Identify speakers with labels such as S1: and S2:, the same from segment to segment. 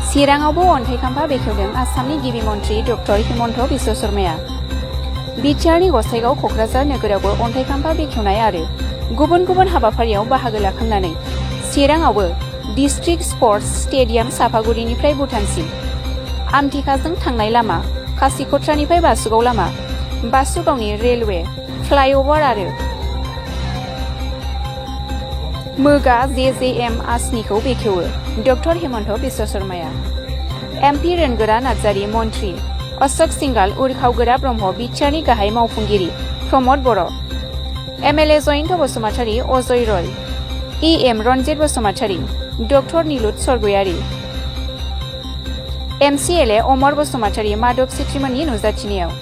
S1: चिराङावबो अन्थाइ खाम्फा बेखेवदों आसामनि गिबि मन्थ्रि डक्टर हिमन्त बिश्व शर्माया। बिटिआरनि गसाइगाव क'क्राझार नोगोरावबो अन्थाइ खाम्फा बेखेवनाय आरो गुबुन गुबुन हाबाफारियाव बाहागो लाखांनानै चिराङावबो डिस्ट्रिक्ट स्पर्ट्स स्टेडियाम सापागुरिनिफ्राय भुटानसिम, आमथिखाजों थांनाय लामा, खासिक'त्रानिफ्राय बासुगाव लामा, बासुगावनि रेलवे, फ्लाइअभार आरो मोगा जेजेएम आसनिखौ बेखेवो डक्टर हिमन्त बिश्व शर्माया। एमपि रोनगोरा नार्जारी मन्थ्रि अशोक सिंगाल, उर्खावगोरा ब्रह्म बिटिआरनि गाहाय मावफुंगिरि Pramod Boro', MLA Jayanta Basumatary, Ajay Roy, EM Ranjit Basumatary, doctor Nilut Swargiary, MCLA Amar Basumatary, Madhab सिट्रिमोननि नुजाथिनायाव।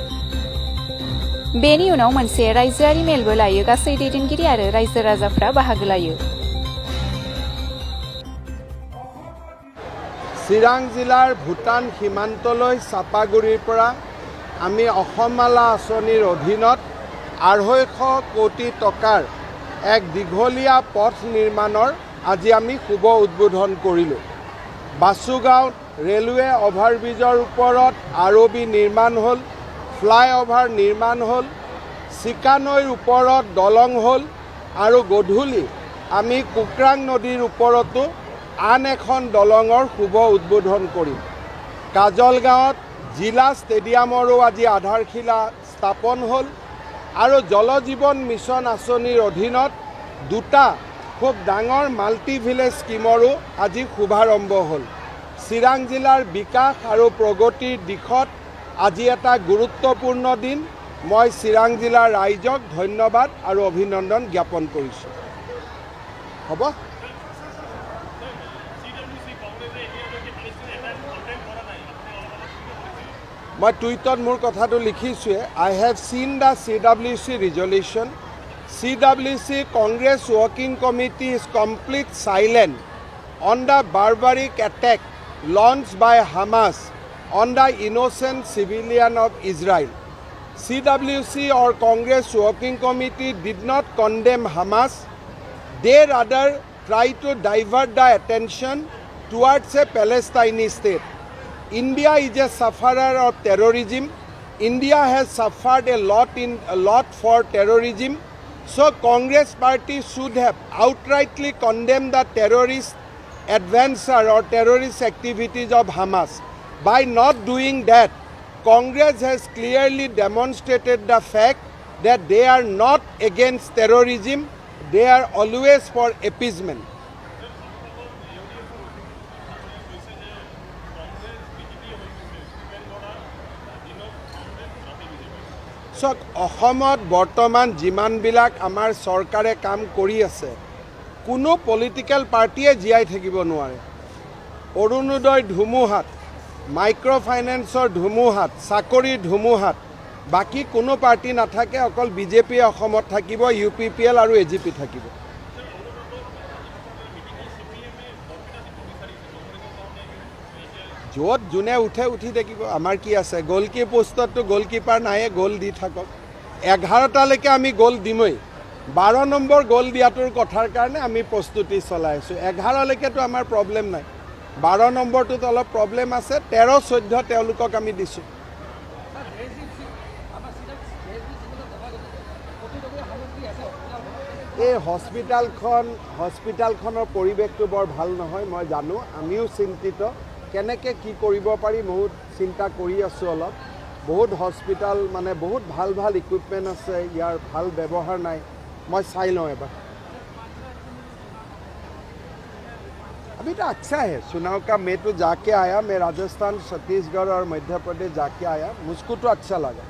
S1: बेनि उनाव मोनसे रायजोआरि मेलबो लायो। गासै दैदेनगिरि आरो रायजो राजाफ्रा बाहागो लायो।
S2: চিৰাং জিলাৰ ভূটান সীমান্তলৈ চাপাগুৰিৰ পৰা আমি অসমমালা আঁচনিৰ অধীনত 250 কোটি টকাৰ এক দীঘলীয়া পথ নিৰ্মাণৰ আজি আমি শুভ উদ্বোধন কৰিলোঁ। বাসুগাঁৱত ৰেলৱে অভাৰব্ৰিজৰ ওপৰত আৰবি নিৰ্মাণ হ'ল, ফ্লাইঅভাৰ নিৰ্মাণ হ'ল, চিকানৈৰ ওপৰত দলং হ'ল আৰু গধূলি আমি কুকৰাং নদীৰ ওপৰতো আন এখন দলঙৰ শুভ উদ্বোধন কৰিম। কাজলগাঁৱত জিলা ষ্টেডিয়ামৰো আজি আধাৰশিলা স্থাপন হ'ল আৰু জল জীৱন মিছন আঁচনিৰ অধীনত দুটা খুব ডাঙৰ মাল্টি ভিলেজ স্কিমৰো আজি শুভাৰম্ভ হ'ল। চিৰাং জিলাৰ বিকাশ আৰু প্ৰগতিৰ দিশত আজি এটা গুৰুত্বপূৰ্ণ দিন। মই চিৰাং জিলাৰ ৰাইজক ধন্যবাদ আৰু অভিনন্দন জ্ঞাপন কৰিছোঁ। হ'ব। মই টুইটত মোৰ কথাটো লিখিছোঁৱে। I have seen the CWC resolution. CWC Congress Working Committee is complete silent on the barbaric attack launched by Hamas on the innocent civilian of Israel. CWC or Congress Working Committee did not condemn Hamas. They rather try to divert the attention towards a Palestinian state. India is a sufferer of terrorism. India has suffered a lot for terrorism. So Congress party should have outrightly condemned the terrorist adventure or terrorist activities of Hamas. By not doing that, Congress has clearly demonstrated the fact that they are not against terrorism. They are always for appeasement. চাওক, অসমত বৰ্তমান যিমানবিলাক আমাৰ চৰকাৰে কাম কৰি আছে, কোনো পলিটিকেল পাৰ্টিয়ে জীয়াই থাকিব নোৱাৰে। অৰুণোদয় ধুমুহাত, মাইক্ৰ' ফাইনেন্সৰ ধুমুহাত, চাকৰিৰ ধুমুহাত বাকী কোনো পাৰ্টি নাথাকে, অকল বিজেপি অসমত থাকিব, UPPL আৰু AGP থাকিব। য'ত যোনে উঠি থাকিব, আমাৰ কি আছে? গ'লকি পোষ্টততো গ'লকিপাৰ নায়ে, গ'ল দি থাকক। 11টালৈকে আমি গ'ল দিমেই। 12 নম্বৰ গ'ল দিয়াটোৰ কথাৰ কাৰণে আমি প্ৰস্তুতি চলাই আছোঁ। 11লৈকেতো আমাৰ প্ৰব্লেম নাই। 12 নম্বৰটোত অলপ প্ৰব্লেম আছে। 13, 14 তেওঁলোকক আমি দিছোঁ। এই হস্পিটালখনৰ পৰিৱেশটো বৰ ভাল নহয়, মই জানো। আমিও চিন্তিত। কেনেকৈ কি কৰিব পাৰি বহুত চিন্তা কৰি আছোঁ অলপ। বহুত হস্পিটাল মানে বহুত ভাল ভাল ইকুইপমেণ্ট আছে, ইয়াৰ ভাল ব্যৱহাৰ নাই। मैं चाई लूँ एबार। अभी तो अच्छा है। चुनाव का मैं तो जाके आया, मैं राजस्थान, छत्तीसगढ़ और मध्य प्रदेश जाके आया, मुझको तो अच्छा लगा।